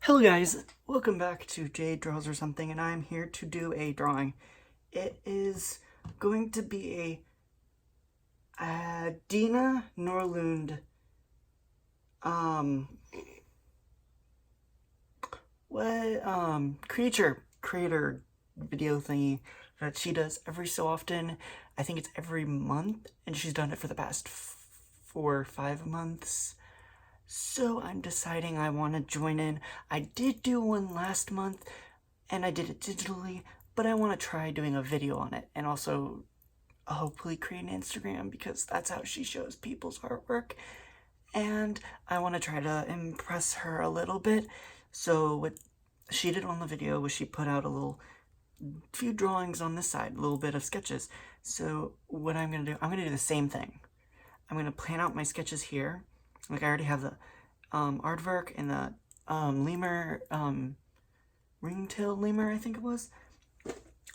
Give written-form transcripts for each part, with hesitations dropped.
Hello guys, welcome back to JayDrawsOrSomething, and I'm here to do a drawing. It is going to be a Dina Norlund creator video thingy that she does every so often. I think it's every month, and she's done it for the past 4 or 5 months. So I'm deciding I want to join in. I did do one last month, and I did it digitally, but I want to try doing a video on it, and also hopefully create an Instagram, because that's how she shows people's artwork, and I want to try to impress her a little bit. So what she did on the video was she put out a few drawings on this side, a little bit of sketches. So what I'm going to do, I'm going to do the same thing. I'm going to plan out my sketches here. Like, I already have the aardvark and the lemur, ringtail lemur, I think it was,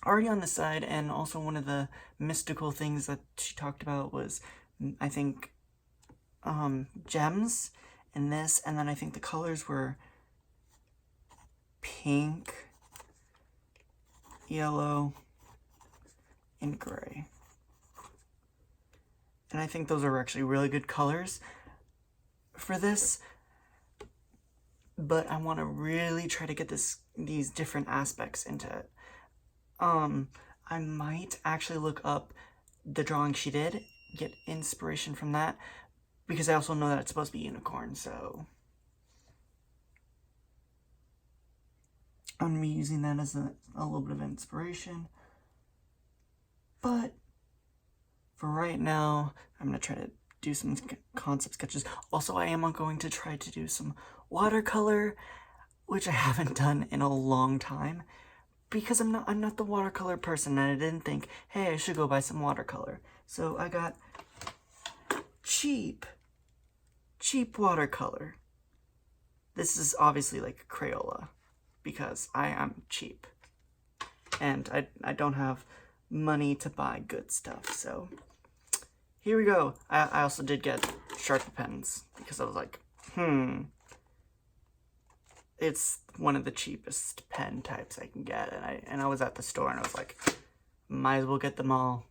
already on the side. And also one of the mystical things that she talked about was, I think, gems in this. And then I think the colors were pink, yellow, and gray. And I think those are actually really good colors for this, but I want to really try to get these different aspects into it. I might actually look up the drawing she did, get inspiration from that, because I also know that it's supposed to be unicorn, so I'm going to be using that as a little bit of inspiration. But for right now, I'm going to try to do some concept sketches. Also, I am going to try to do some watercolor, which I haven't done in a long time, because I'm not the watercolor person, and I didn't think, hey, I should go buy some watercolor. So I got cheap watercolor. This is obviously like Crayola, because I am cheap, and I don't have money to buy good stuff, so here we go. I also did get Sharpie pens, because I was like, it's one of the cheapest pen types I can get, and I was at the store, and I was like, might as well get them all.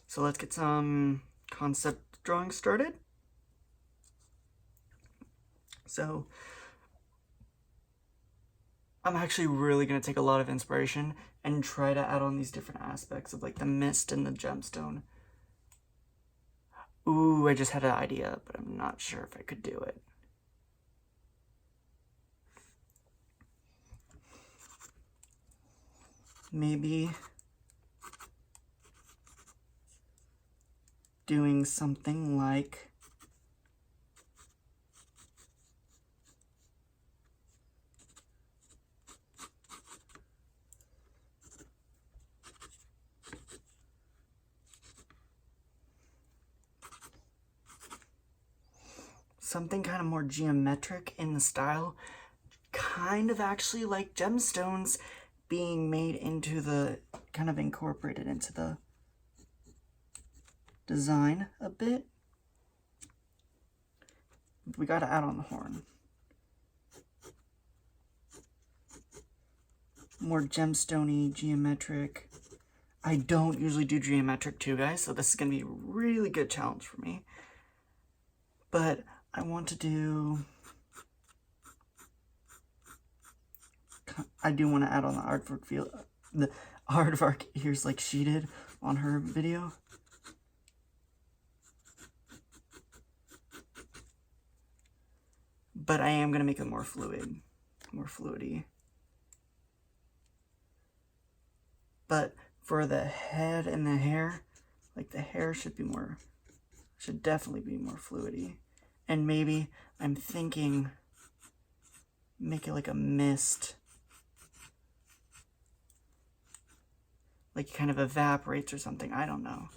So let's get some concept drawing started. So I'm actually really going to take a lot of inspiration and try to add on these different aspects of like the mist and the gemstone. Ooh, I just had an idea, but I'm not sure if I could do it. Maybe doing something like something kind of more geometric in the style, kind of actually like gemstones being made into the, kind of incorporated into the design a bit. We gotta add on the horn. More gemstone-y, geometric. I don't usually do geometric too, guys, so this is gonna be a really good challenge for me. But I want to do, I do want to add on the aardvark feel, the aardvark ears like she did on her video. But I am going to make it more fluidy. But for the head and the hair, like the hair should definitely be more fluidy. And maybe I'm thinking, make it like a mist. Like it kind of evaporates or something. I don't know.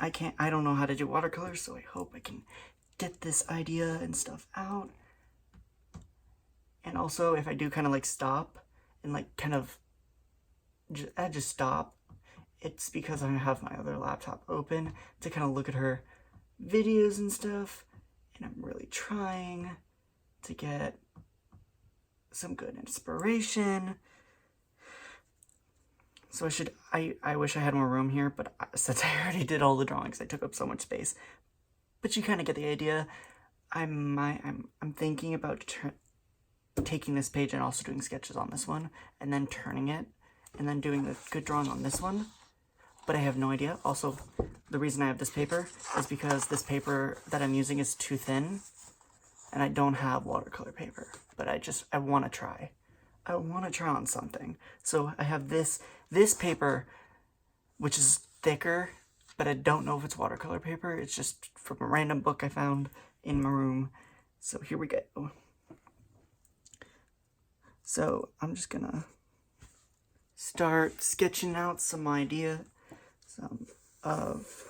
I don't know how to do watercolor, so I hope I can get this idea and stuff out. And also, if I do kind of like stop and like kind of just stop, it's because I have my other laptop open to kind of look at her videos and stuff, and I'm really trying to get some good inspiration. So I wish I had more room here, but since I already did all the drawings, I took up so much space. But you kind of get the idea. I'm thinking about taking this page and also doing sketches on this one, and then turning it, and then doing the good drawing on this one. But I have no idea. Also, the reason I have this paper is because this paper that I'm using is too thin, and I don't have watercolor paper. But I want to try. I want to try on something. So I have this paper, which is thicker, but I don't know if it's watercolor paper. It's just from a random book I found in my room. So here we go. So I'm just gonna start sketching out some of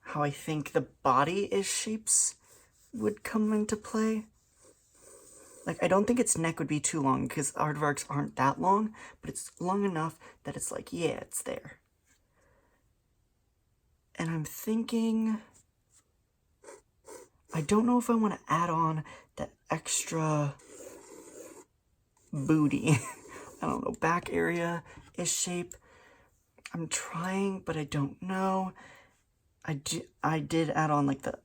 how I think the body-ish shapes would come into play. Like, I don't think its neck would be too long because aardvarks aren't that long, but it's long enough that it's like, yeah, it's there. And I'm thinking, I don't know if I want to add on that extra booty. I don't know, back area-ish shape. I'm trying, but I don't know. I did add on like the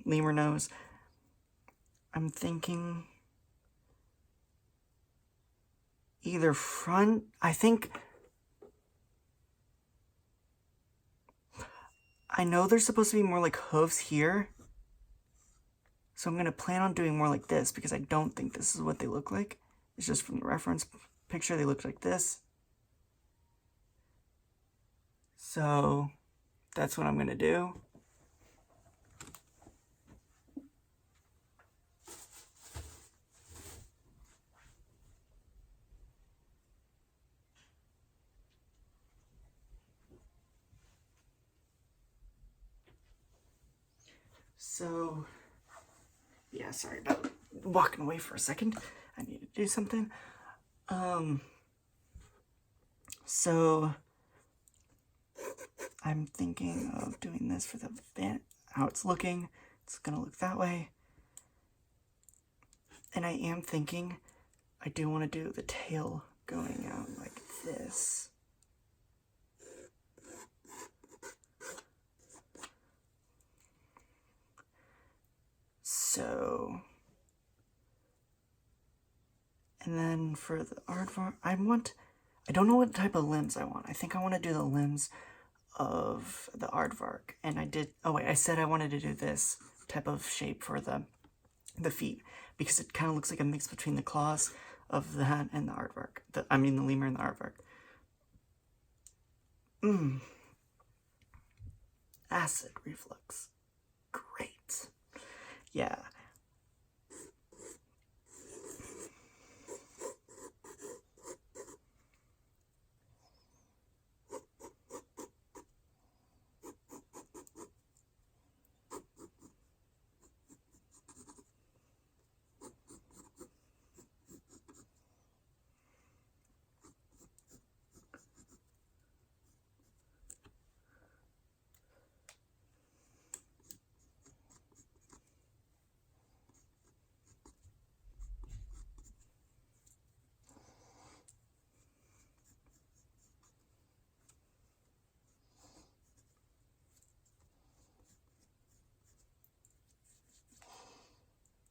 lemur nose. I'm thinking either front, I know there's supposed to be more like hooves here. So I'm going to plan on doing more like this because I don't think this is what they look like. It's just from the reference picture, they look like this. So that's what I'm going to do. So, yeah, sorry about walking away for a second. I need to do something. So I'm thinking of doing this for the how it's looking. It's gonna look that way. And I am thinking I do want to do the tail going out like this. So, and then for the aardvark, I don't know what type of limbs I want. I think I want to do the limbs of the aardvark. And I said I wanted to do this type of shape for the feet, because it kind of looks like a mix between the claws of that and the aardvark. The lemur and the aardvark. Acid reflux. Great. Yeah.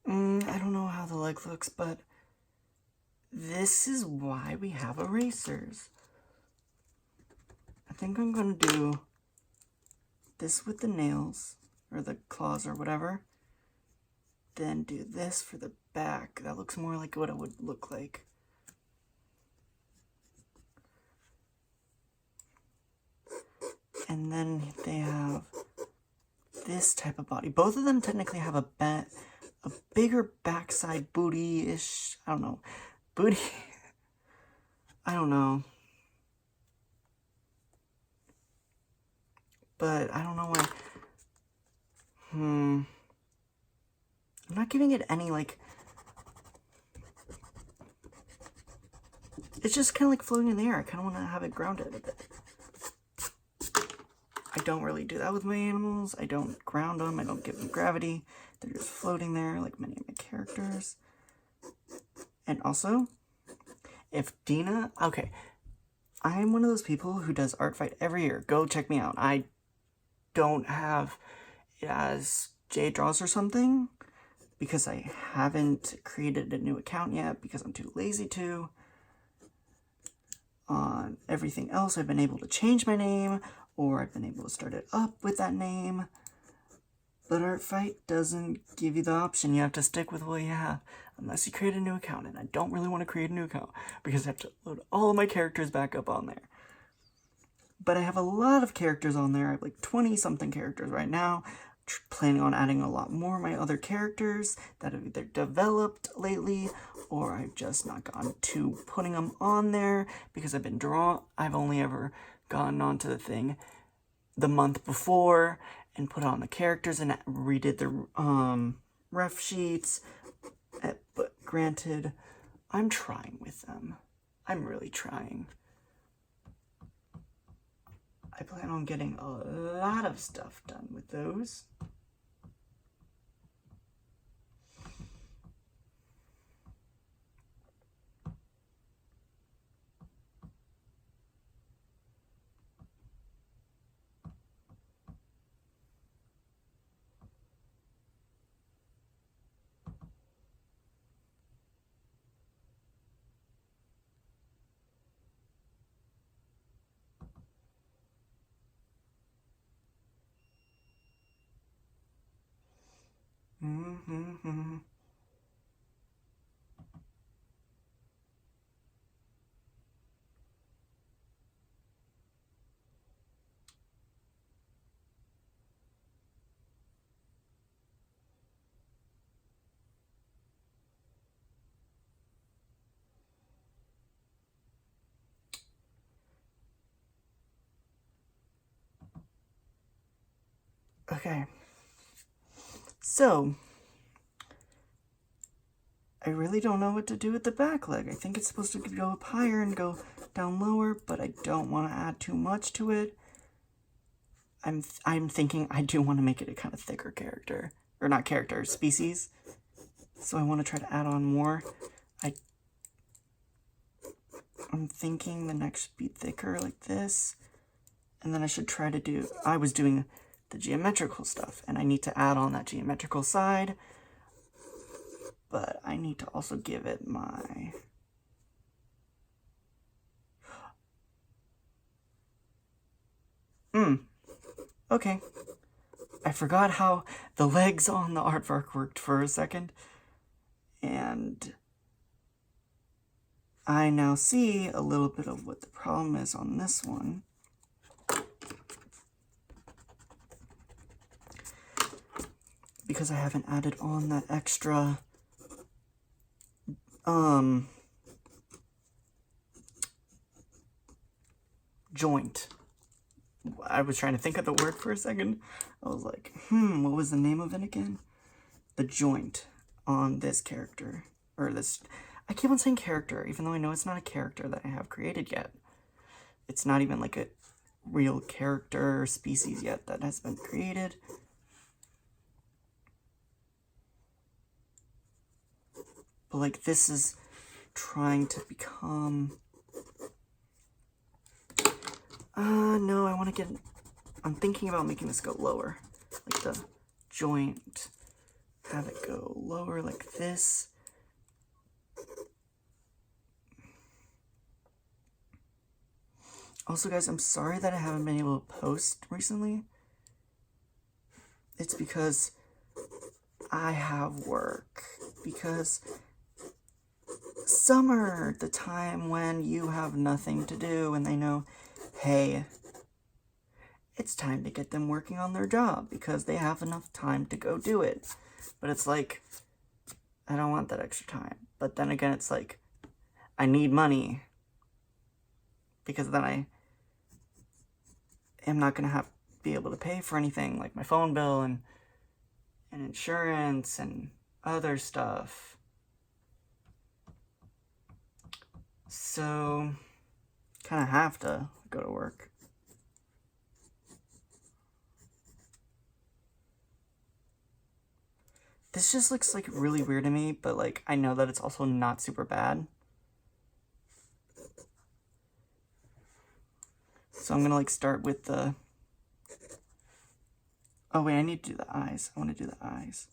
I don't know how the leg looks, but this is why we have erasers. I think I'm going to do this with the nails, or the claws, or whatever. Then do this for the back. That looks more like what it would look like. And then they have this type of body. Both of them technically have a bigger backside booty-ish. I don't know. Booty. I don't know. But I don't know why. I'm not giving it any, like... It's just kind of like floating in the air. I kind of want to have it grounded a bit. I don't really do that with my animals. I don't ground them. I don't give them gravity. They're just floating there like many of my characters. And also, if Dina, okay, I'm one of those people who does art fight every year. Go check me out. I don't have it as JayDrawsOrSomething because I haven't created a new account yet because I'm too lazy to. On everything else, I've been able to change my name, or I've been able to start it up with that name. But Art Fight doesn't give you the option. You have to stick with what you have, unless you create a new account. And I don't really want to create a new account, because I have to load all of my characters back up on there. But I have a lot of characters on there. I have like 20-something characters right now. Planning on adding a lot more of my other characters that have either developed lately, or I've just not gotten to putting them on there because I've only ever gotten onto the thing the month before and put on the characters and redid the ref sheets. But granted, I'm trying with them. I'm really trying. I plan on getting a lot of stuff done with those. Okay. So, I really don't know what to do with the back leg. I think it's supposed to go up higher and go down lower, but I don't want to add too much to it. I'm thinking I do want to make it a kind of thicker character. Or not character, species. So I want to try to add on more. I'm thinking the neck should be thicker like this. And then I should try to do... I was doing the geometrical stuff, and I need to add on that geometrical side. But I need to also give it my... Okay. I forgot how the legs on the artwork worked for a second. And I now see a little bit of what the problem is on this one. Because I haven't added on that extra joint. I was trying to think of the word for a second. I was like, what was the name of it again? The joint on this character. Or this... I keep on saying character, even though I know it's not a character that I have created yet. It's not even like a real character or species yet that has been created. But like this is trying to become... no, I want to get... I'm thinking about making this go lower. Like the joint. Have it go lower like this. Also, guys, I'm sorry that I haven't been able to post recently. It's because I have work. Because summer, the time when you have nothing to do and they know, hey, it's time to get them working on their job because they have enough time to go do it. But it's like, I don't want that extra time. But then again, it's like, I need money. Because then I am not going to be able to pay for anything like my phone bill and insurance and other stuff. So, kind of have to go to work. This just looks like really weird to me, but like I know that it's also not super bad. So I'm gonna like start with the... Oh wait, I need to do the eyes. I want to do the eyes.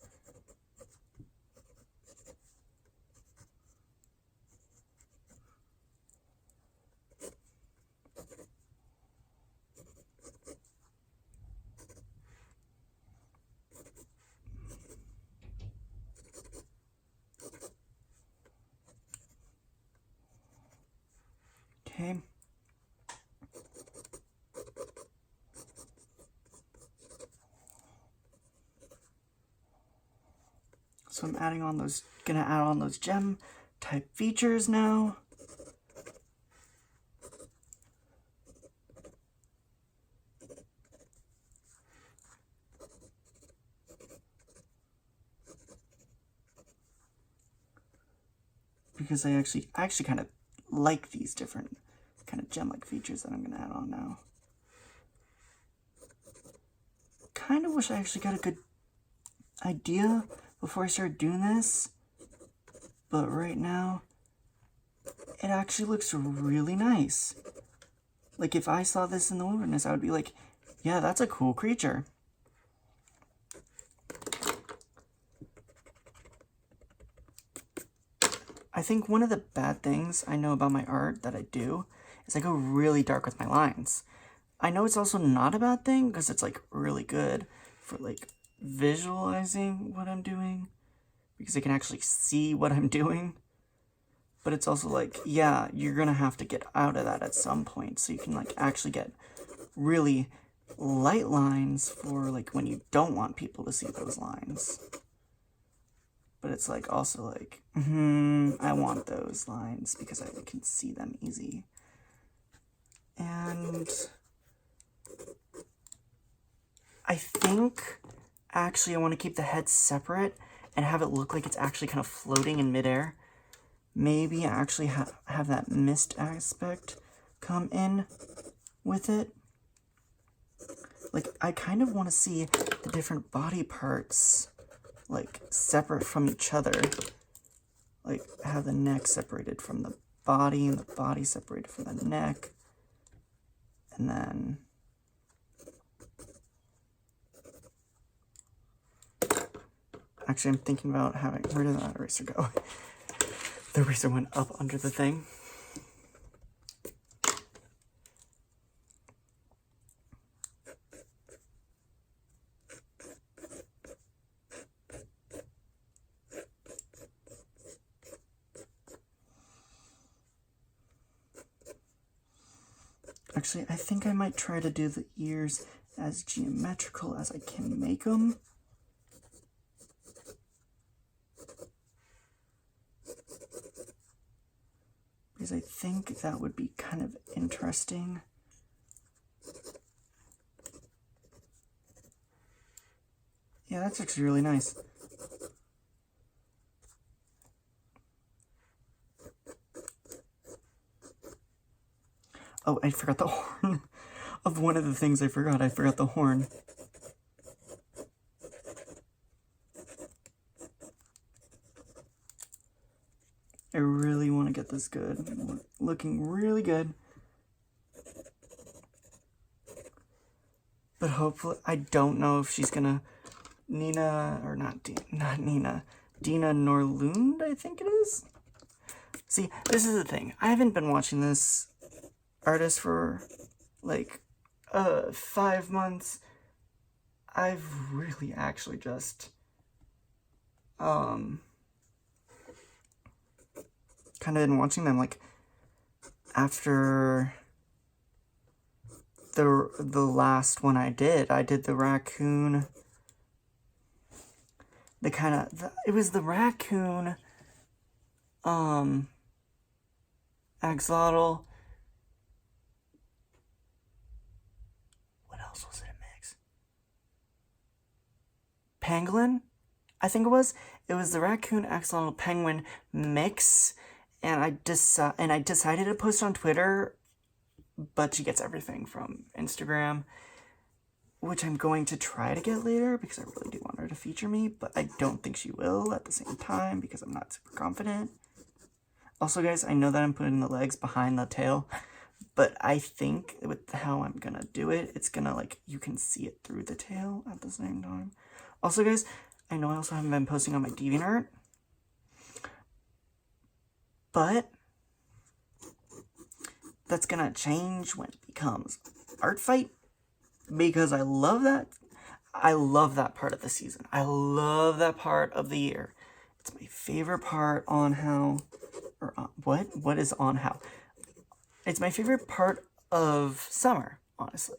Okay. So I'm adding on those, gonna add on those gem type features now. Because I actually kind of like these different kind of gem-like features that I'm gonna add on now. Kind of wish I actually got a good idea before I started doing this, but right now it actually looks really nice. Like if I saw this in the wilderness, I would be like, yeah, that's a cool creature. I think one of the bad things I know about my art that I do is I go really dark with my lines. I know it's also not a bad thing because it's like really good for like visualizing what I'm doing, because I can actually see what I'm doing. But it's also like, yeah, you're gonna have to get out of that at some point so you can like actually get really light lines for like when you don't want people to see those lines. But it's like also like, I want those lines because I can see them easy. And I think actually I want to keep the head separate and have it look like it's actually kind of floating in midair. Maybe actually have that mist aspect come in with it. Like, I kind of want to see the different body parts, like, separate from each other. Like, have the neck separated from the body, and the body separated from the neck. And then... Actually, I'm thinking about having... Where did that eraser go? The eraser went up under the thing. Actually, I think I might try to do the ears as geometrical as I can make them. Because I think that would be kind of interesting. Yeah, that looks really nice. Oh, I forgot the horn. Of one of the things I forgot the horn. I really want to get this good. Looking really good. But hopefully, I don't know if she's gonna... Dina Norlund, I think it is? See, this is the thing. I haven't been watching this artist for, like, 5 months. I've really actually just, kind of been watching them, like, after the last one I did the raccoon, it was the raccoon, axolotl. What else was it a mix? Pangolin, I think it was. It was the raccoon, axolotl, penguin mix, and I decided to post on Twitter, but she gets everything from Instagram. which I'm going to try to get later because I really do want her to feature me, but I don't think she will at the same time because I'm not super confident. Also, guys, I know that I'm putting the legs behind the tail, but I think with how I'm gonna do it, it's gonna, like, you can see it through the tail at the same time. Also, guys, I know I also haven't been posting on my DeviantArt, but that's gonna change when it becomes art fight, because I love that. I love that part of the season. I love that part of the year. It's my favorite part on how, or what is on how? It's my favorite part of summer, honestly.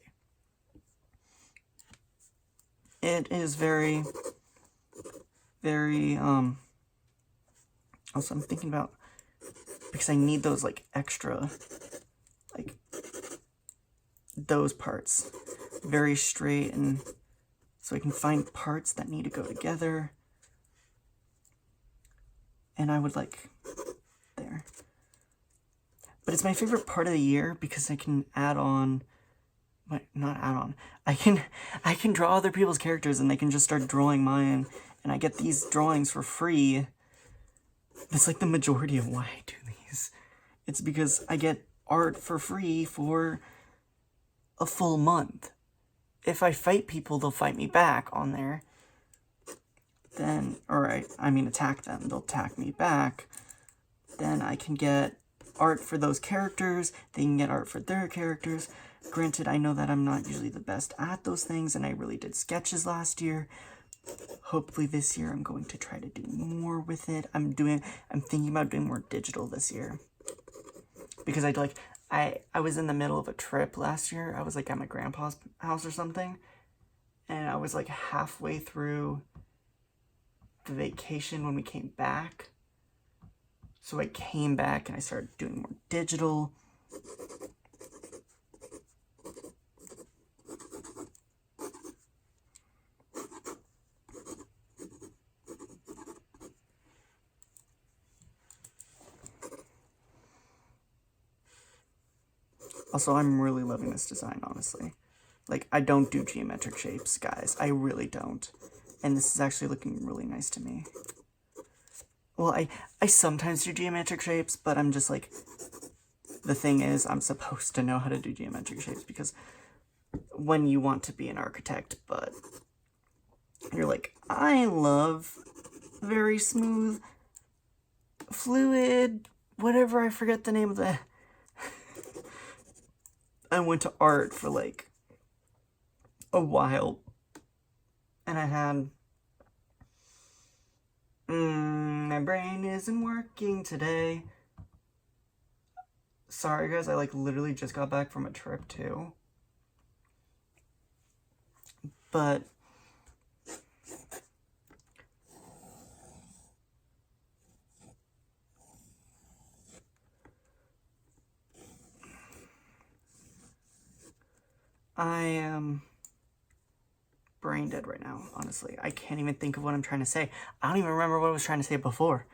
It is very, very, also I'm thinking about, because I need those, like, extra, like, those parts, very straight, and so I can find parts that need to go together, and I would, like, there. But it's my favorite part of the year because I can add on, not add on, I can draw other people's characters and they can just start drawing mine, and I get these drawings for free. That's like the majority of why I do these. It's because I get art for free for a full month. If I fight people, they'll fight me back on there. Then, or I mean attack them, they'll attack me back. Then I can get art for those characters, they can get art for their characters. Granted, I know that I'm not usually the best at those things, and I really did sketches last year. Hopefully this year I'm going to try to do more with it. I'm thinking about doing more digital this year. Because I was in the middle of a trip last year. I was like at my grandpa's house or something. And I was like halfway through the vacation when we came back. So I came back and I started doing more digital. Also, I'm really loving this design, honestly. Like, I don't do geometric shapes, guys. I really don't. And this is actually looking really nice to me. Well, I sometimes do geometric shapes, but I'm just like, the thing is, I'm supposed to know how to do geometric shapes because when you want to be an architect, but you're like, I love very smooth, fluid, whatever, I forget the name of the... I went to art for like a while, and I had, my brain isn't working today. Sorry guys, I like literally just got back from a trip too. But I am brain dead right now, honestly. I can't even think of what I'm trying to say. I don't even remember what I was trying to say before.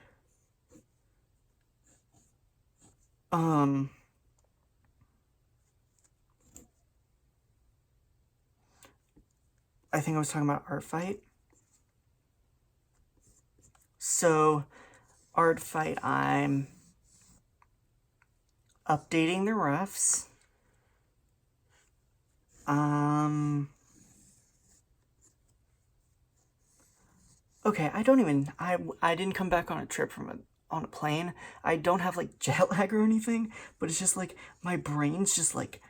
I think I was talking about art fight. So, art fight, I'm updating the refs. Okay, I didn't come back on a trip on a plane. I don't have like jet lag or anything, but it's just like my brain's just like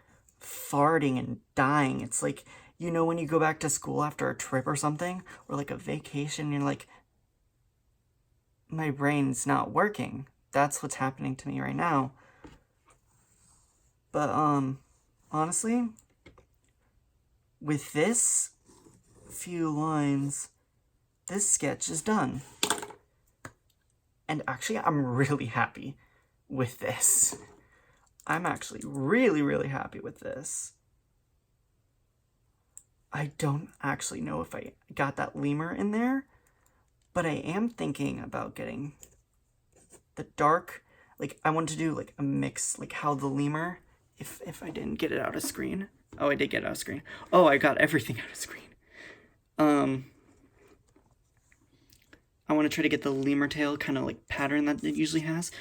farting and dying. It's like, you know, when you go back to school after a trip or something, or like a vacation, you're like, my brain's not working. That's what's happening to me right now. But, honestly, with this few lines, this sketch is done. And actually, I'm really happy with this. I'm actually really, really happy with this. I don't actually know if I got that lemur in there, but I am thinking about getting the dark, like, I want to do like a mix, like how the lemur, if I didn't get it out of screen, Oh, I did get out of screen. Oh, I got everything out of screen. I want to try to get the lemur tail kind of like pattern that it usually has,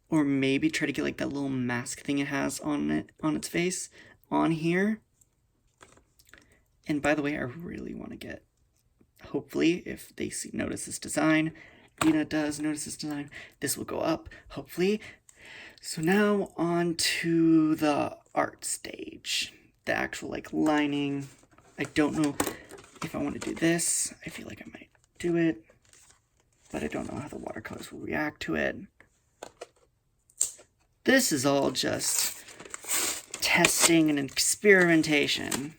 or maybe try to get like that little mask thing it has on its face on here. And by the way, I really want to get, hopefully, if they notice this design, Dina does notice this design, this will go up, hopefully. So now on to the art stage, the actual like lining. I don't know if I want to do this. I feel like I might do it, but I don't know how the watercolors will react to it. This is all just testing and experimentation.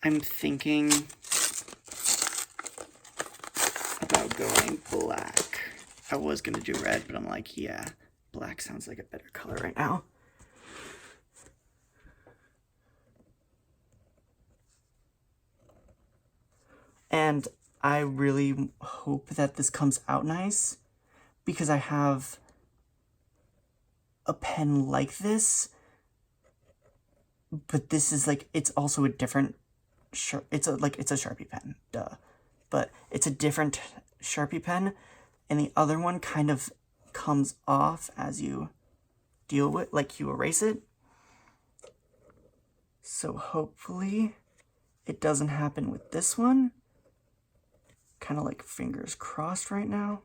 I'm thinking about going black. I was gonna do red, but I'm like, yeah, black sounds like a better color right now. And I really hope that this comes out nice, because I have a pen like this, but this is like, it's also a different it's a Sharpie pen, duh. But it's a different Sharpie pen, and the other one kind of comes off as you deal with, like you erase it. So hopefully it doesn't happen with this one. Kind of like fingers crossed right now.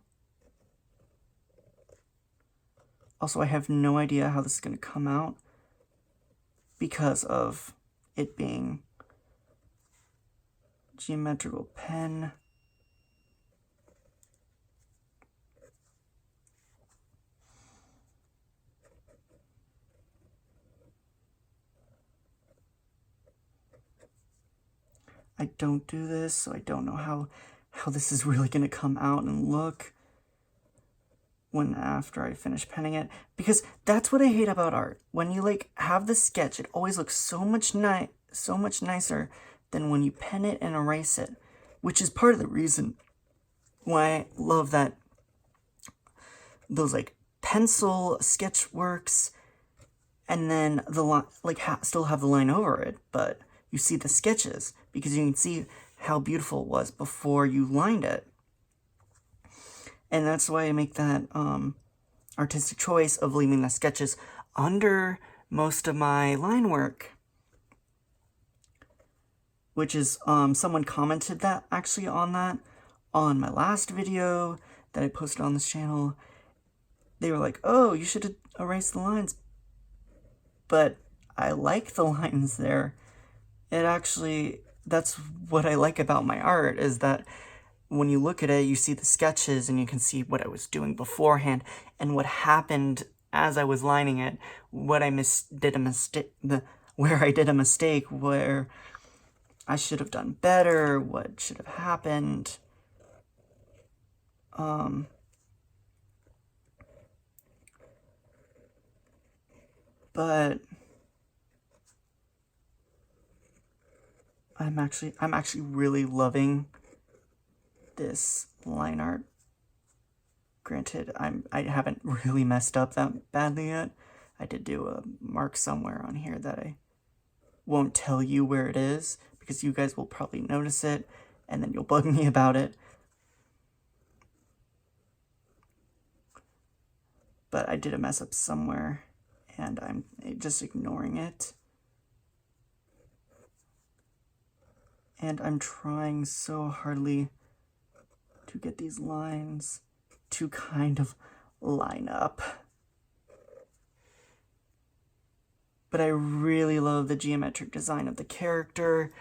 Also, I have no idea how this is going to come out because of it being geometrical pen. I don't do this, so I don't know how this is really going to come out and look when after I finish penning it, because that's what I hate about art. When you like have the sketch, it always looks so much nicer than when you pen it and erase it, which is part of the reason why I love that those like pencil sketch works, and then the line like still have the line over it, but you see the sketches because you can see how beautiful it was before you lined it. And that's why I make that artistic choice of leaving the sketches under most of my line work. Which is, someone commented that actually on my last video that I posted on this channel. They were like, oh, you should erase the lines. But I like the lines there. It actually, that's what I like about my art, is that when you look at it, you see the sketches and you can see what I was doing beforehand and what happened as I was lining it, what I did a mistake, where I did a mistake, where I should have done better, what should have happened. But I'm actually really loving this line art. Granted, I haven't really messed up that badly yet. I did do a mark somewhere on here that I won't tell you where it is, because you guys will probably notice it, and then you'll bug me about it. But I did a mess up somewhere, and I'm just ignoring it. And I'm trying so hardly to get these lines to kind of line up. But I really love the geometric design of the character.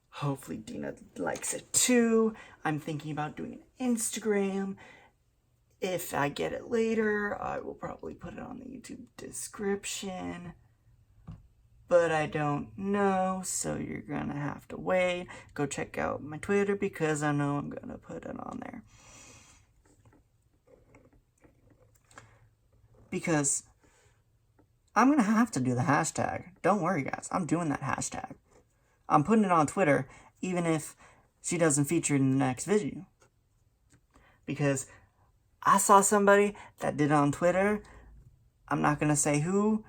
Hopefully Dina likes it too. I'm thinking about doing an Instagram. If I get it later, I will probably put it on the YouTube description. But I don't know, so you're gonna have to wait. Go check out my Twitter, because I know I'm gonna put it on there. Because I'm gonna have to do the hashtag. Don't worry, guys. I'm doing that hashtag. I'm putting it on Twitter, even if she doesn't feature in the next video. Because I saw somebody that did it on Twitter. I'm not gonna say who.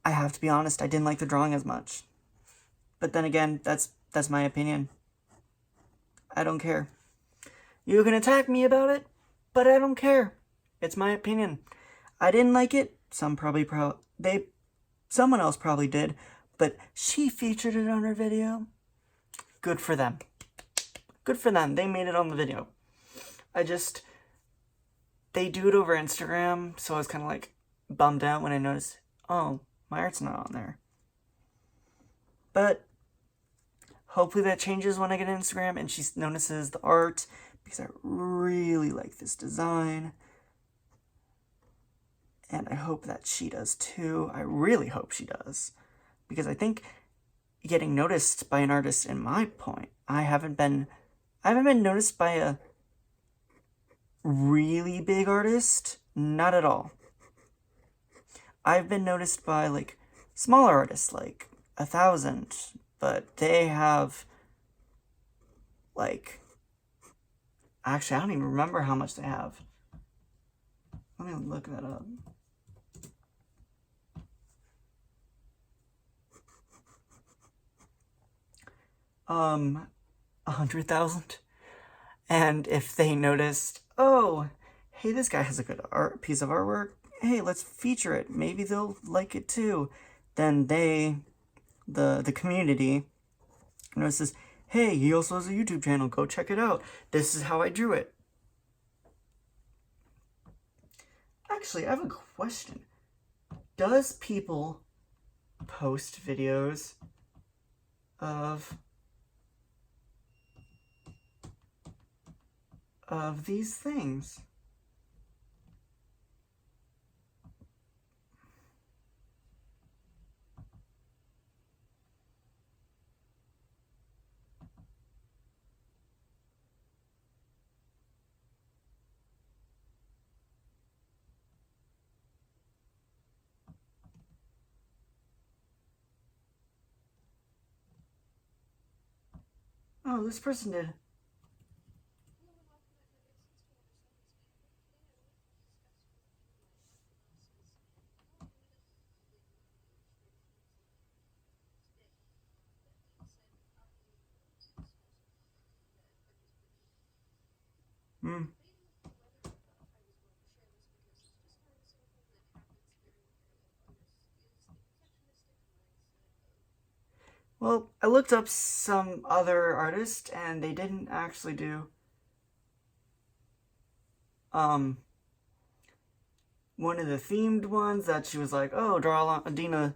I have to be honest, I didn't like the drawing as much. But then again, that's my opinion. I don't care. You can attack me about it, but I don't care. It's my opinion. I didn't like it. Someone else probably did, but she featured it on her video. Good for them. Good for them. They made it on the video. They do it over Instagram, so I was kind of like bummed out when I noticed, oh, my art's not on there. But hopefully that changes when I get Instagram and she notices the art, because I really like this design. And I hope that she does too. I really hope she does. Because I think getting noticed by an artist, in my point, I haven't been noticed by a really big artist. Not at all. I've been noticed by like smaller artists, like 1,000, but they have like, actually I don't even remember how much they have. Let me look that up. $100,000. And if they noticed, oh, hey, this guy has a good piece of artwork, hey, let's feature it, maybe they'll like it too, then the community notices, hey, he also has a YouTube channel, go check it out, this is how I drew it. Actually, I have a question. Does people post videos of these things? Oh, this person did. Well, I looked up some other artists and they didn't actually do one of the themed ones that she was like, oh, draw along. Dina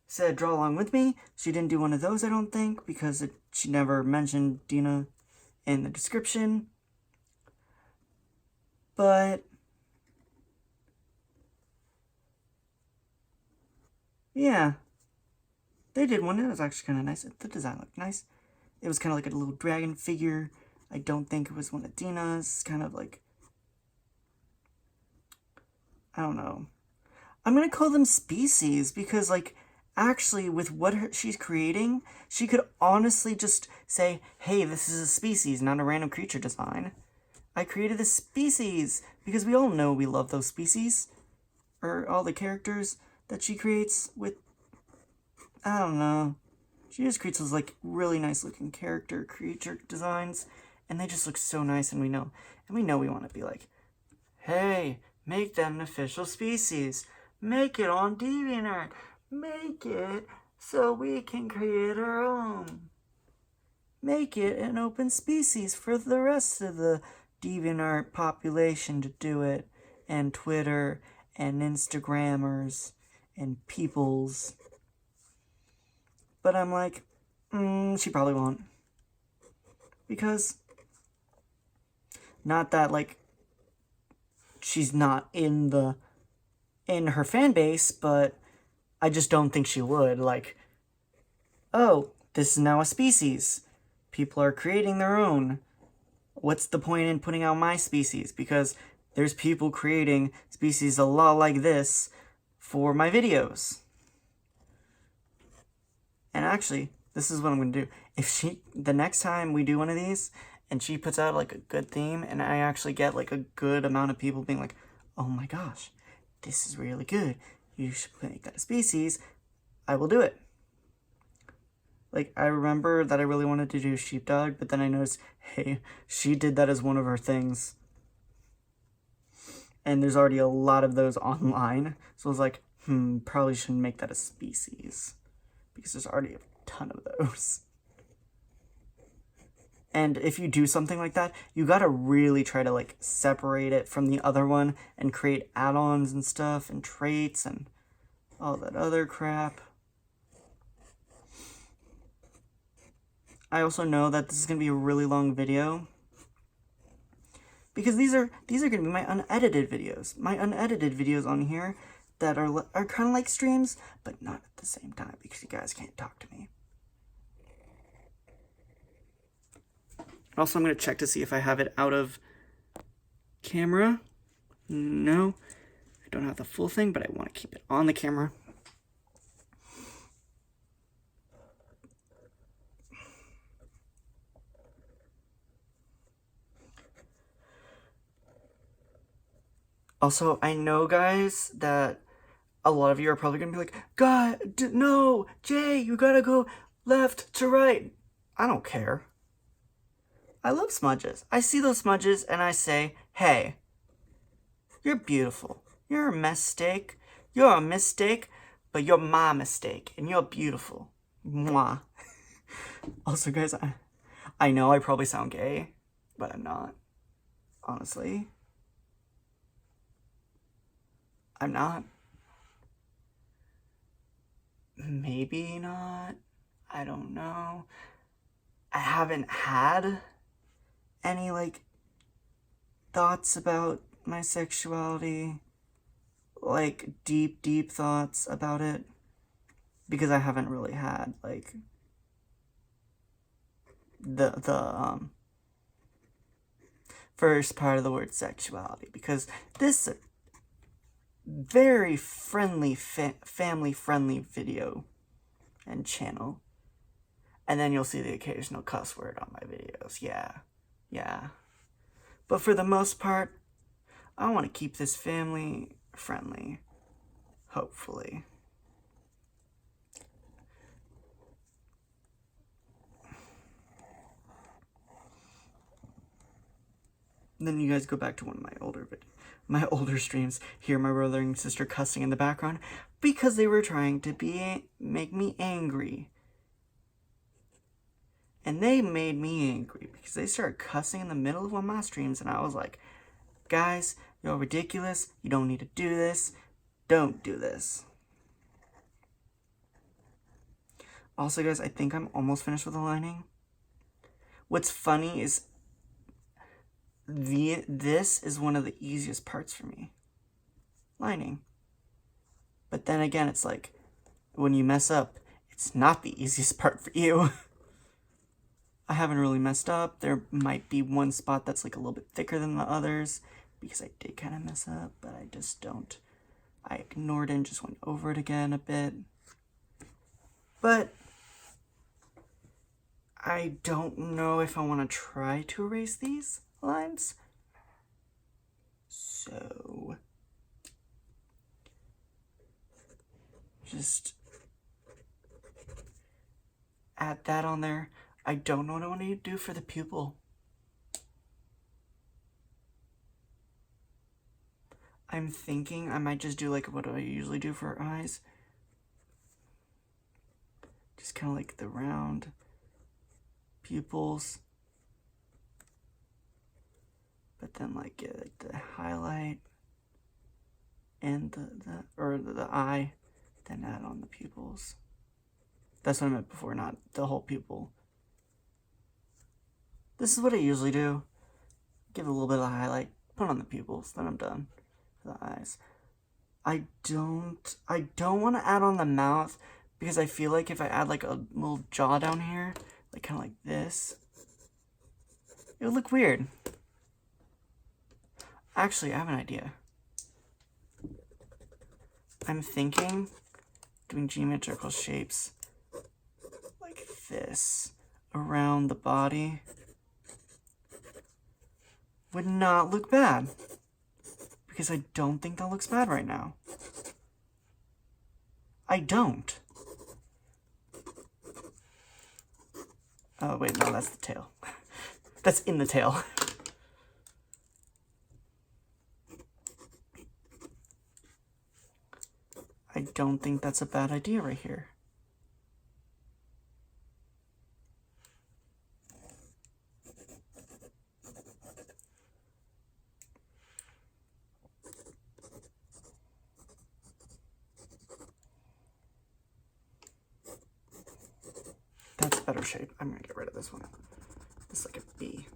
said draw along with me. She didn't do one of those, I don't think, because she never mentioned Dina in the description. But yeah, they did one. It was actually kind of nice. The design looked nice. It was kind of like a little dragon figure. I don't think it was one of Dina's. Kind of like, I don't know. I'm gonna call them species because, like, actually, with what she's creating, she could honestly just say, hey, this is a species, not a random creature design. I created this species because we all know we love those species. Or all the characters that she creates with, I don't know. She just creates those, like, really nice looking creature designs. And they just look so nice, and we know we want to be like, hey, make that an official species. Make it on DeviantArt. Make it so we can create our own. Make it an open species for the rest of the DeviantArt population to do it. And Twitter and Instagrammers and peoples. But I'm like, she probably won't. Because, not that, like, she's not in her fan base, but I just don't think she would. Like, oh, this is now a species. People are creating their own. What's the point in putting out my species? Because there's people creating species a lot like this for my videos. And actually, this is what I'm going to do. If the next time we do one of these, and she puts out, like, a good theme, and I actually get, like, a good amount of people being like, oh my gosh, this is really good. you should make that a species, I will do it. Like, I remember that I really wanted to do sheepdog, but then I noticed, hey, she did that as one of her things. And there's already a lot of those online. So I was like, probably shouldn't make that a species, because there's already a ton of those. And if you do something like that, you gotta really try to like separate it from the other one and create add-ons and stuff and traits and all that other crap. I also know that this is gonna be a really long video, because these are gonna be my unedited videos. My unedited videos on here that are kind of like streams, but not at the same time, because you guys can't talk to me. Also, I'm going to check to see if I have it out of camera. No, I don't have the full thing, but I want to keep it on the camera. Also, I know, guys, that a lot of you are probably going to be like, God, no, Jay, you gotta go left to right. I don't care. I love smudges. I see those smudges and I say, hey, you're beautiful. You're a mistake. You're a mistake, but you're my mistake, and you're beautiful. Mwah. Also, guys, I know I probably sound gay, but I'm not. Honestly. I'm not. Maybe not. I don't know. I haven't had any, like, thoughts about my sexuality, like, deep thoughts about it, because I haven't really had, like, the first part of the word sexuality, because this is a very friendly, family-friendly video and channel, and then you'll see the occasional cuss word on my videos, yeah. But for the most part, I want to keep this family friendly, hopefully. And then you guys go back to one of my older streams, hear my brother and sister cussing in the background because they were trying to make me angry. And they made me angry because they started cussing in the middle of one of my streams, and I was like, guys, you're ridiculous. You don't need to do this. Don't do this. Also, guys, I think I'm almost finished with the lining. What's funny is this is one of the easiest parts for me. Lining. But then again, it's like, when you mess up, it's not the easiest part for you. I haven't really messed up. There might be one spot that's like a little bit thicker than the others, because I did kind of mess up, but I just don't. I ignored it and just went over it again a bit. But I don't know if I want to try to erase these lines. So just add that on there. I don't know what I want to do for the pupil. I'm thinking I might just do like what I usually do for eyes. Just kind of like the round pupils. But then like get the highlight and the eye, then add on the pupils. That's what I meant before, not the whole pupil. This is what I usually do. Give it a little bit of highlight, put on the pupils, then I'm done for the eyes. I don't want to add on the mouth, because I feel like if I add like a little jaw down here, like kind of like this, it would look weird. Actually, I have an idea. I'm thinking doing geometrical shapes like this around the body would not look bad, because I don't think that looks bad right now. I don't. Oh, wait, no, that's the tail. That's in the tail. I don't think that's a bad idea right here. That's better shape. I'm gonna get rid of this one. It's like a B.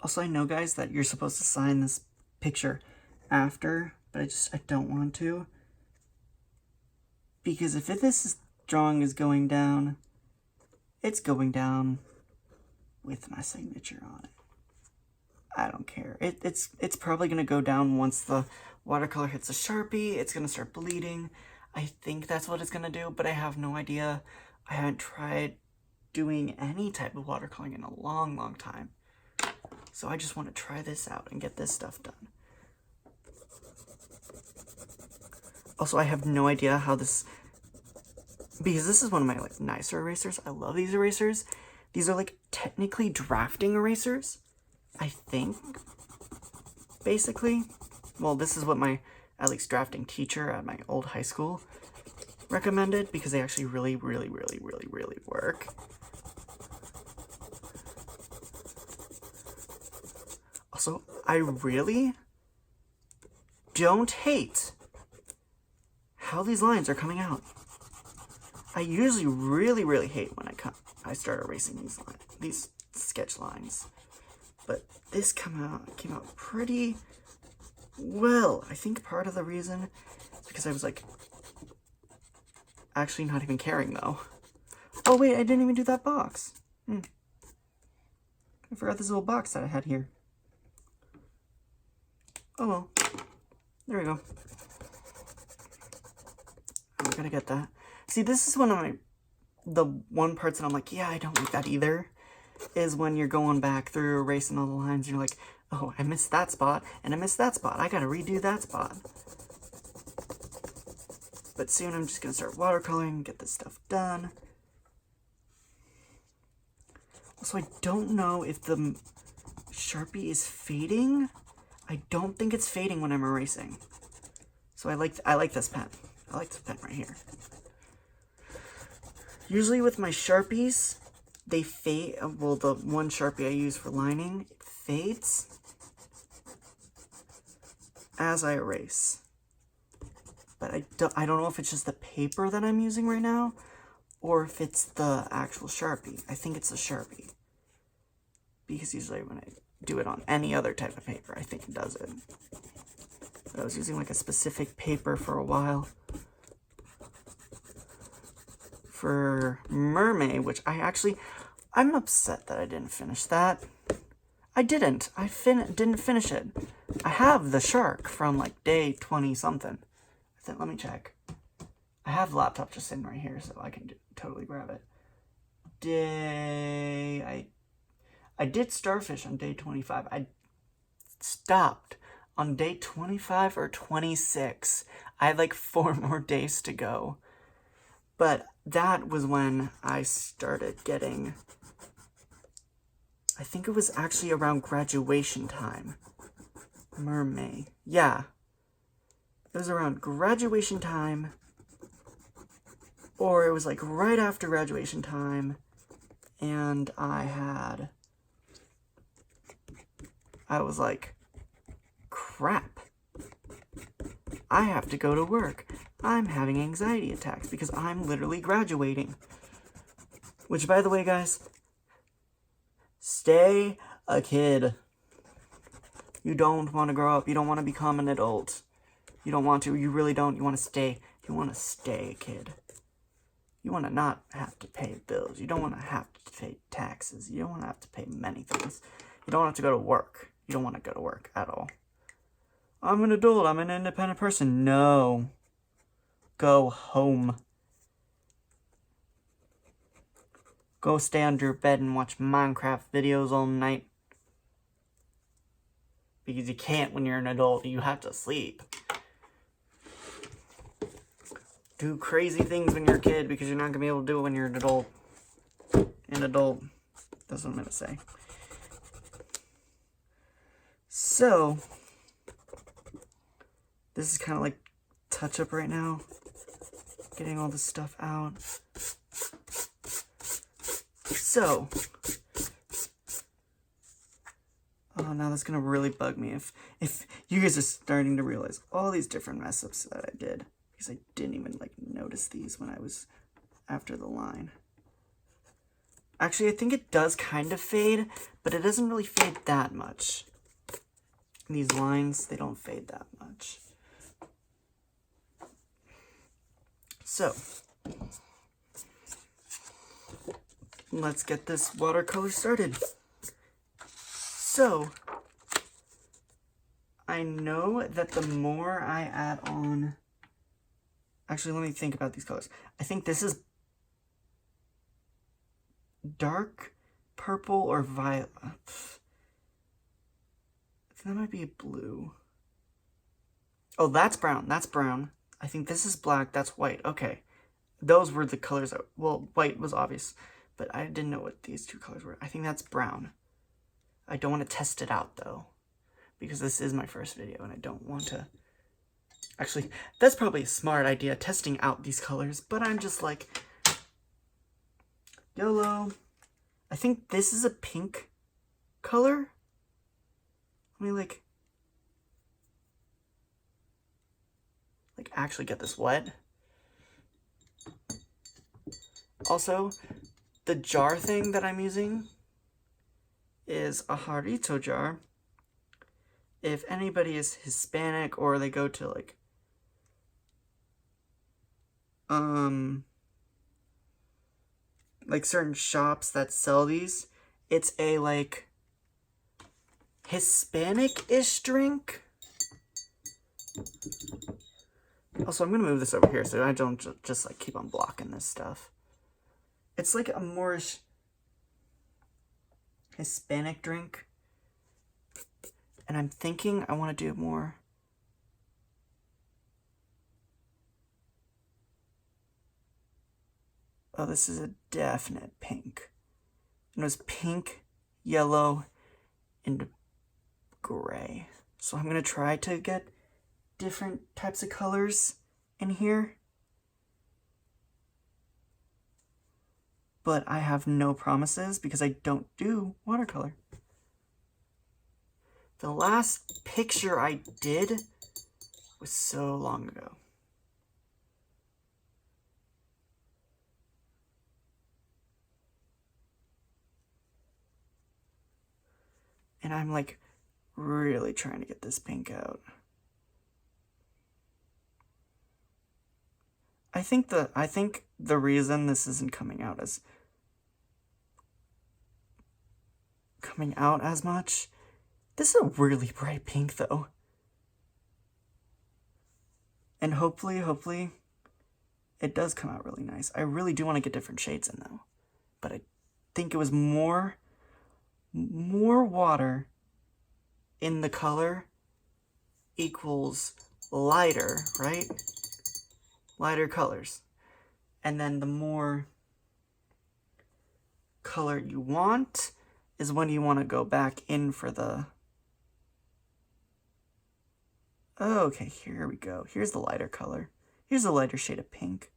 Also, I know, guys, that you're supposed to sign this picture after, but I don't want to. Because if this drawing is going down, it's going down with my signature on it. I don't care. It's probably going to go down once the watercolor hits a Sharpie. It's going to start bleeding. I think that's what it's going to do, but I have no idea. I haven't tried doing any type of watercoloring in a long, long time. So I just want to try this out and get this stuff done. Also, I have no idea how this... Because this is one of my like nicer erasers. I love these erasers. These are like technically drafting erasers, I think. Basically. Well, this is what my, at least drafting teacher at my old high school recommended, because they actually really, really, really, really, really work. Also, I really don't hate how these lines are coming out. I usually really, really hate when I start erasing these sketch lines. But this came out pretty well. I think part of the reason is because I was like, actually not even caring though. Oh wait, I didn't even do that box. I forgot this little box that I had here. Oh well, there we go. I'm gonna get that. See, this is one of the one parts that I'm like, yeah, I don't like that either, is when you're going back through erasing all the lines, and you're like, oh, I missed that spot, and I missed that spot. I gotta redo that spot. But soon I'm just gonna start watercoloring, get this stuff done. Also, I don't know if the Sharpie is fading. I don't think it's fading when I'm erasing. So I like this pen. I like this pen right here. Usually with my Sharpies, they fade. Well, the one Sharpie I use for lining, it fades as I erase. But I don't know if it's just the paper that I'm using right now, or if it's the actual Sharpie. I think it's the Sharpie. Because usually when I do it on any other type of paper, I think it does it. But I was using like a specific paper for a while. For Mermaid, which I'm upset that I didn't finish that. I didn't. Didn't finish it. I have the shark from like day 20 something. Let me check. I have the laptop just sitting right here, so I can totally grab it. I did Starfish on day 25. I stopped on day 25 or 26. I had like 4 more days to go. But that was when I started getting, I think it was actually around graduation time. Mermaid. Yeah. It was around graduation time. Or it was like right after graduation time. And I was like, crap. I have to go to work. I'm having anxiety attacks because I'm literally graduating. Which, by the way, guys, stay a kid. You don't want to grow up. You don't want to become an adult. You don't want to. You really don't. You want to stay. You want to stay a kid. You want to not have to pay bills. You don't want to have to pay taxes. You don't want to have to pay many things. You don't have to go to work. You don't want to go to work at all. I'm an adult. I'm an independent person. No. Go home. Go stay under your bed and watch Minecraft videos all night. Because you can't when you're an adult. You have to sleep. Do crazy things when you're a kid because you're not going to be able to do it when you're an adult. An adult. That's what I'm going to say. So, this is kind of like touch-up right now. Getting all this stuff out. So, oh, now that's going to really bug me if you guys are starting to realize all these different mess-ups that I did. Because I didn't even, like, notice these when I was after the line. Actually, I think it does kind of fade, but it doesn't really fade that much. These lines, they don't fade that much. So, let's get this watercolor started. So, I know that the more I add on... Actually, let me think about these colors. I think this is dark purple or violet. I think that might be blue. Oh, that's brown. That's brown. I think this is black. That's white. Okay. Those were the colors that... Well, white was obvious, but I didn't know what these two colors were. I think that's brown. I don't want to test it out, though, because this is my first video, and I don't want to... Actually, that's probably a smart idea, testing out these colors, but I'm just like... YOLO. I think this is a pink color. Let me, like actually get this wet. Also, the jar thing that I'm using is a jarrito jar. If anybody is Hispanic or they go to like certain shops that sell these, it's a like Hispanic-ish drink. Also, I'm gonna move this over here so I don't just like keep on blocking this stuff. It's like a more Hispanic drink. And I'm thinking I want to do more. Oh, this is a definite pink. And it was pink, yellow, and gray. So I'm going to try to get different types of colors in here. But I have no promises because I don't do watercolor. The last picture I did was so long ago. And I'm like really trying to get this pink out. I think the reason this isn't coming out as much. This is a really bright pink though. And hopefully it does come out really nice. I really do want to get different shades in though. But I think it was more water in the color equals lighter, right? Lighter colors. And then the more color you want is when you want to go back in for the... Okay, here we go. Here's the lighter color. Here's the lighter shade of pink.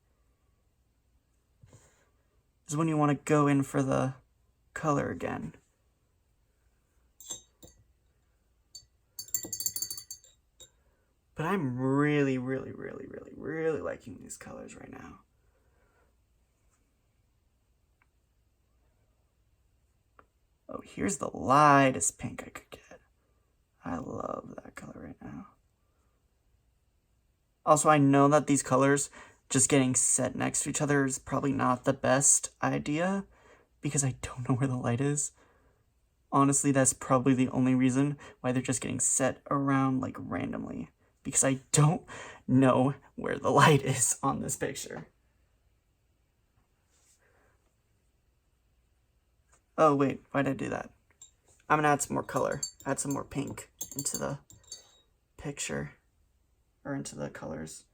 This is when you want to go in for the color again. But I'm really liking these colors right now. Oh, here's the lightest pink I could get. I love that color right now. Also, I know that these colors just getting set next to each other is probably not the best idea because I don't know where the light is. Honestly, that's probably the only reason why they're just getting set around like randomly, because I don't know where the light is on this picture. Oh wait, why did I do that? I'm gonna add some more color. Add some more pink into the picture, or into the colors.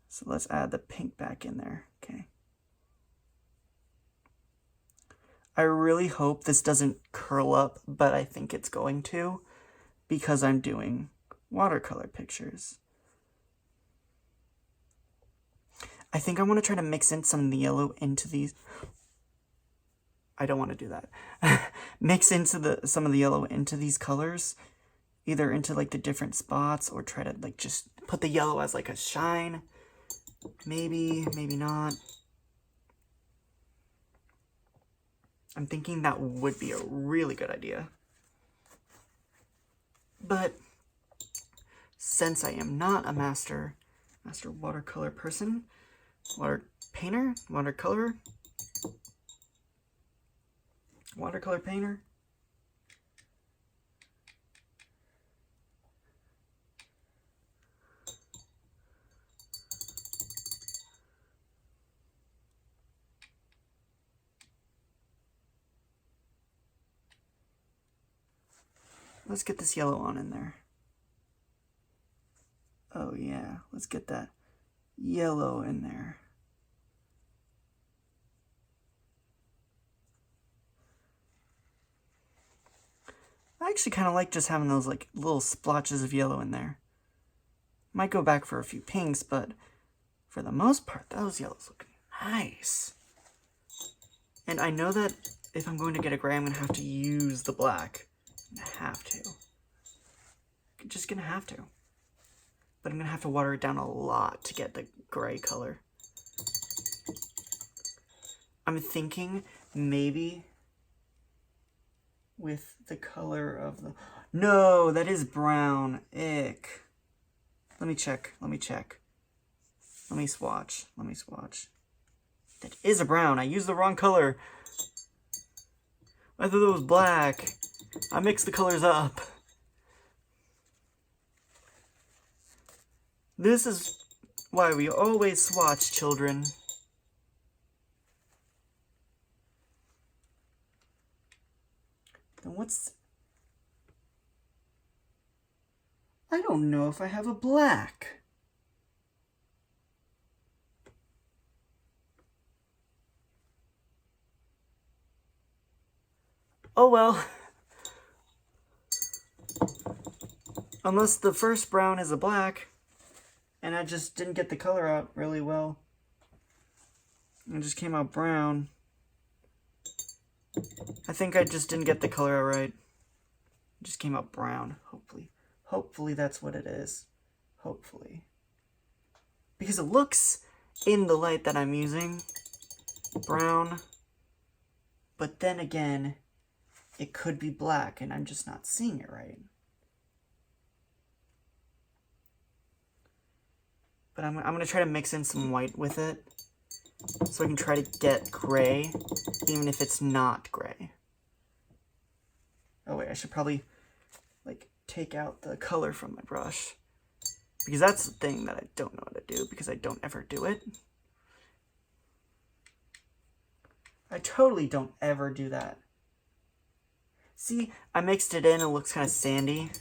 So let's add the pink back in there, okay. I really hope this doesn't curl up, but I think it's going to, because I'm doing watercolor pictures. I think I want to try to mix in some of the yellow into these. I don't want to do that. Mix into some of the yellow into these colors, either into like the different spots, or try to like just put the yellow as like a shine. Maybe, maybe not. I'm thinking that would be a really good idea. But since I am not a master watercolor person, watercolor painter, let's get this yellow on in there. Oh yeah, let's get that yellow in there. I actually kind of like just having those like little splotches of yellow in there. Might go back for a few pinks, but for the most part, those yellows look nice. And I know that if I'm going to get a gray, I'm going to have to use the black. I'm going to have to. I'm just going to have to. But I'm going to have to water it down a lot to get the gray color. I'm thinking maybe with the color of the... No, that is brown. Ick. Let me check. Let me check. Let me swatch. Let me swatch. That is a brown. I used the wrong color. I thought it was black. I mixed the colors up. This is why we always swatch, children. Then what's... I don't know if I have a black. Oh well. Unless the first brown is a black, and I just didn't get the color out really well. It just came out brown. I think I just didn't get the color out right. It just came out brown, hopefully. Hopefully that's what it is. Hopefully. Because it looks, in the light that I'm using, brown. But then again, it could be black, and I'm just not seeing it right. But I'm going to try to mix in some white with it, so I can try to get gray, even if it's not gray. Oh wait, I should probably, like, take out the color from my brush. Because that's the thing that I don't know how to do, because I don't ever do it. I totally don't ever do that. See, I mixed it in, it looks kind of sandy.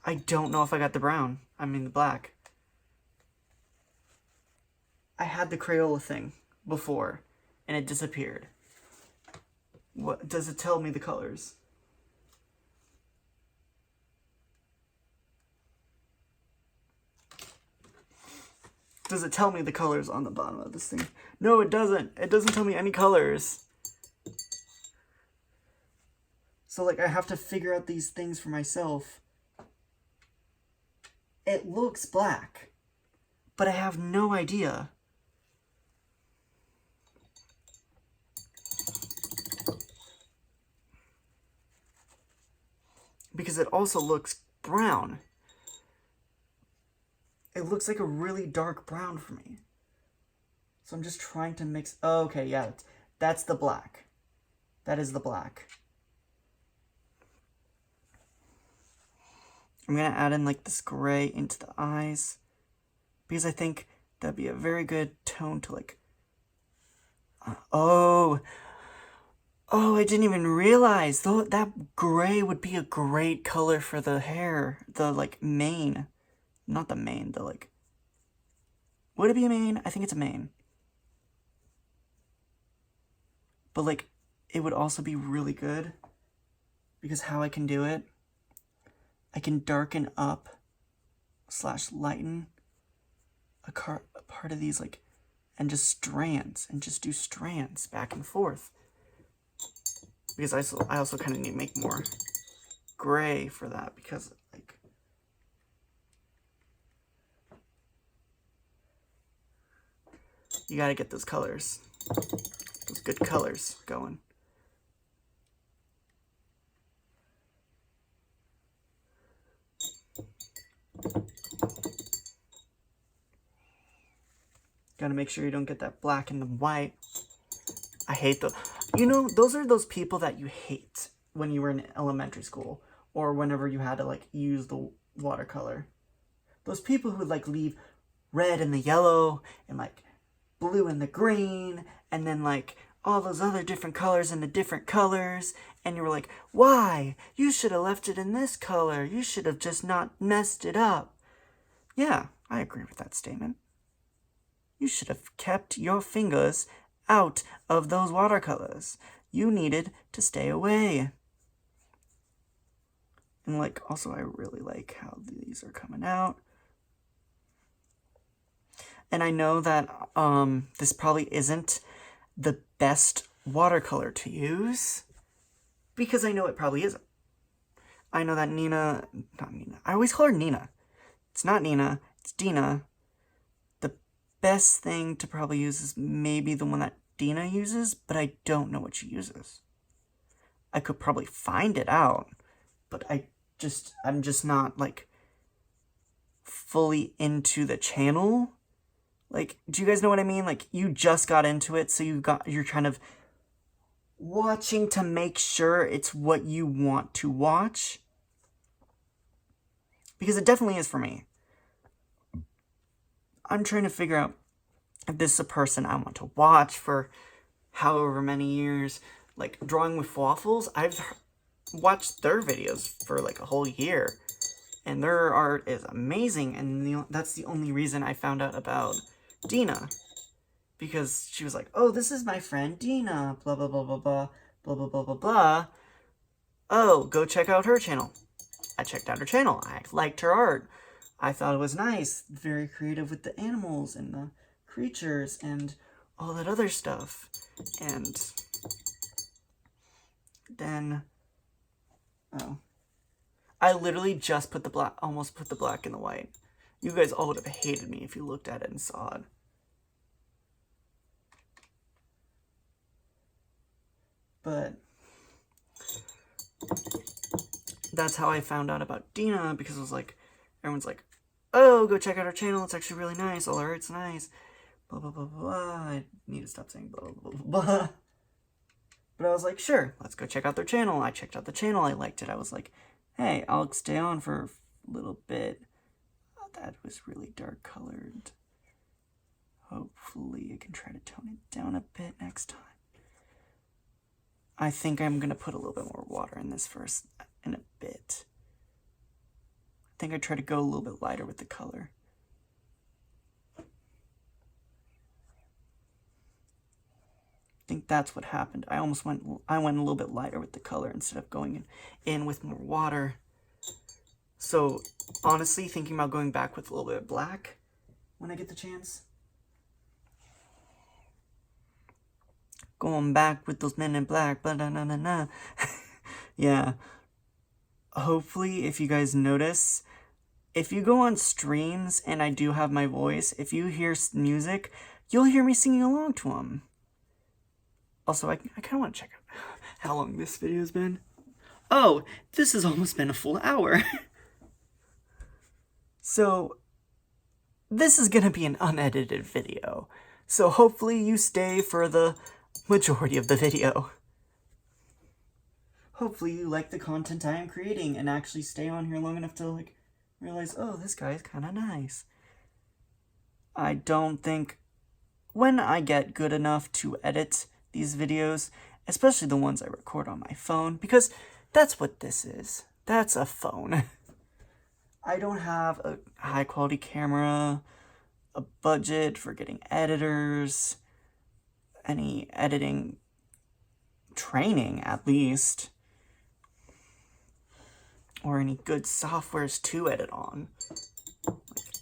I don't know if I got the brown. I mean the black. I had the Crayola thing before, and it disappeared. What does it tell me the colors? Does it tell me the colors on the bottom of this thing? No, it doesn't. It doesn't tell me any colors. So, like, I have to figure out these things for myself. It looks black, but I have no idea. Because it also looks brown. It looks like a really dark brown for me. So I'm just trying to mix... Oh, okay, yeah, that's the black. That is the black. I'm going to add in like this gray into the eyes, because I think that'd be a very good tone to like Oh, I didn't even realize. Though that gray would be a great color for the hair. The, like, mane. Not the mane, the, like... Would it be a mane? I think it's a mane. But, like, it would also be really good. Because how I can do it, I can darken up / lighten a part of these, like, and just strands, and just do strands back and forth. Because I also kind of need to make more gray for that, because, like, you gotta get those colors, those good colors going. Gotta make sure you don't get that black and the white. I hate those. You know, those are those people that you hate when you were in elementary school or whenever you had to, like, use the watercolor. Those people who, like, leave red and the yellow and, like, blue and the green and then, like, all those other different colors in the different colors. And you were like, why? You should have left it in this color. You should have just not messed it up. Yeah, I agree with that statement. You should have kept your fingers out of those watercolors. You needed to stay away. And, like, also I really like how these are coming out. And I know that this probably isn't the best watercolor to use, because I know it probably isn't. I know that not Nina, I always call her Nina. It's not Nina, it's Dina. Best thing to probably use is maybe the one that Dina uses, but I don't know what she uses. I could probably find it out, but I'm just not, like, fully into the channel. Like, do you guys know what I mean? Like, you just got into it, so you're kind of watching to make sure it's what you want to watch. Because it definitely is for me. I'm trying to figure out if this is a person I want to watch for however many years. Like, Drawing with Waffles, I've watched their videos for, like, a whole year. And their art is amazing, and that's the only reason I found out about Dina. Because she was like, oh, this is my friend Dina, blah, blah, blah, blah, blah, blah, blah, blah, blah, blah. Oh, go check out her channel. I checked out her channel. I liked her art. I thought it was nice, very creative with the animals and the creatures and all that other stuff. And then, oh, I literally just put the black, almost put the black in the white. You guys all would have hated me if you looked at it and saw it. But that's how I found out about Dina, because it was like, everyone's like, oh, go check out her channel, it's actually really nice, all her art's nice, blah, blah, blah, blah. I need to stop saying blah, blah, blah, blah. But I was like, sure, let's go check out their channel. I checked out the channel, I liked it. I was like, hey, I'll stay on for a little bit. Oh, that was really dark colored. Hopefully I can try to tone it down a bit next time. I think I'm going to put a little bit more water in this first in a bit. I think I try to go a little bit lighter with the color. I think that's what happened. I went a little bit lighter with the color instead of going in with more water. So honestly, thinking about going back with a little bit of black when I get the chance. Going back with those men in black, blah, blah, blah, blah, blah. Yeah. Hopefully, if you guys notice, if you go on streams and I do have my voice, if you hear music, you'll hear me singing along to them. Also, I kind of want to check out how long this video has been. Oh, this has almost been a full hour. So, this is going to be an unedited video. So hopefully you stay for the majority of the video. Hopefully you like the content I am creating and actually stay on here long enough to, like, realize, oh, this guy is kind of nice. I don't think when I get good enough to edit these videos, especially the ones I record on my phone, because that's what this is. That's a phone. I don't have a high quality camera, a budget for getting editors, any editing training at least, or any good softwares to edit on. Like,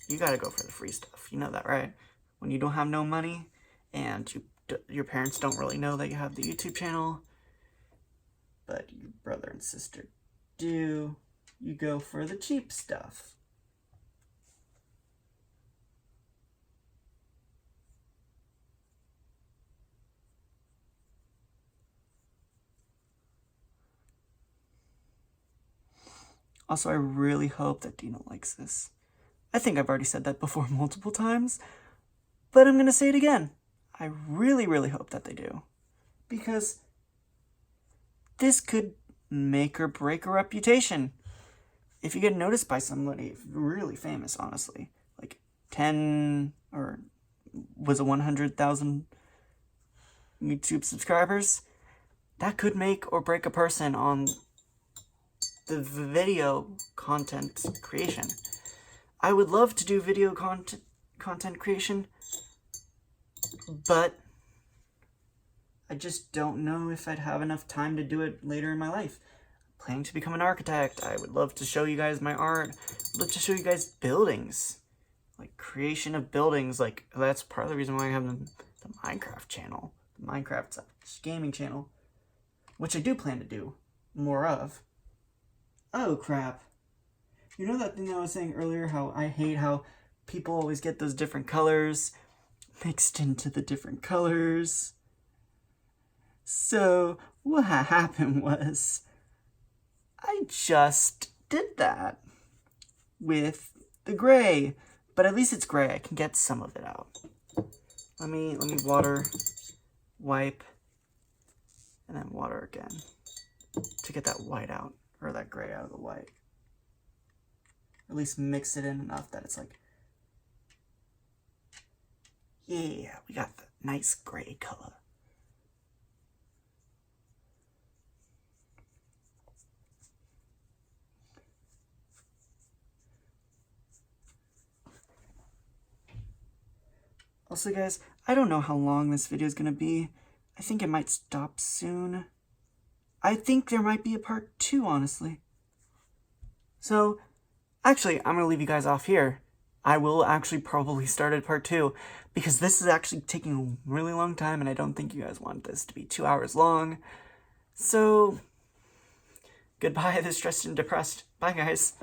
you gotta go for the free stuff, you know that, right? When you don't have no money and your parents don't really know that you have the YouTube channel, but your brother and sister do, you go for the cheap stuff. Also, I really hope that Dina likes this. I think I've already said that before multiple times, but I'm gonna say it again. I really, really hope that they do. Because this could make or break a reputation. If you get noticed by somebody really famous, honestly, like 10 or was it 100,000 YouTube subscribers, that could make or break a person on the video content creation. I would love to do video content creation, but I just don't know if I'd have enough time to do it later in my life. I'm planning to become an architect. I would love to show you guys my art. I'd love to show you guys buildings, like creation of buildings. Like, that's part of the reason why I have the Minecraft channel, the Minecraft gaming channel, which I do plan to do more of. Oh crap. You know that thing I was saying earlier, how I hate how people always get those different colors mixed into the different colors? So what happened was I just did that with the gray, but at least it's gray. I can get some of it out. Let me water, wipe, and then water again to get that white out, or that gray out of the white. At least mix it in enough that it's like, yeah, we got the nice gray color. Also guys, I don't know how long this video is gonna be. I think it might stop soon. I think there might be a part 2, honestly. So, actually, I'm gonna leave you guys off here. I will actually probably start at part 2, because this is actually taking a really long time, and I don't think you guys want this to be 2 hours long. So, goodbye, the stressed and depressed. Bye, guys.